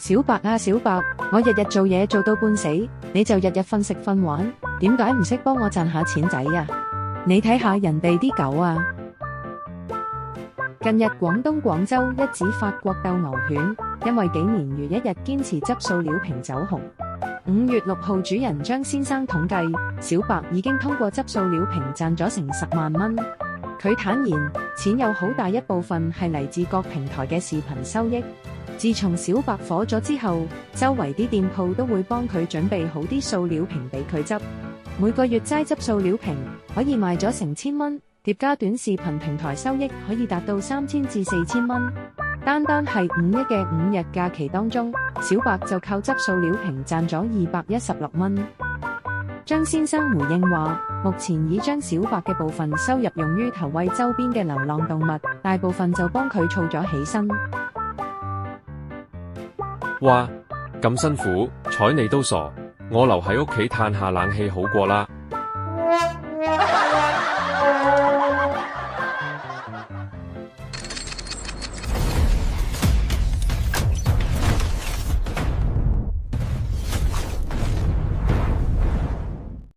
小白啊小白，我日日做嘢做到半死，你就日日瞓食瞓玩，點解唔識幫我賺下錢仔啊？你睇下人哋啲狗啊！近日廣東廣州一子法國鬥牛犬，因為幾年如一日堅持執塑料瓶走紅。5月6號主人張先生統計，小白已經通過執塑料瓶賺咗成10萬蚊。佢坦言，錢有好大一部分係嚟自各平台嘅視頻收益。自從小白火咗之後，周圍啲店鋪都會幫佢準備好啲塑料瓶俾佢執。每個月齋執塑料瓶可以賣咗成1000蚊，疊加短視頻平台收益可以達到3000至4000蚊。單係5一嘅5日假期當中，小白就靠執塑料瓶賺咗216蚊。張先生回應話，目前已將小白嘅部分收入用於投餵周邊嘅流浪動物，大部分就幫佢儲咗起身。哇，咁辛苦，睬你都傻，我留喺屋企嘆下冷氣好過啦。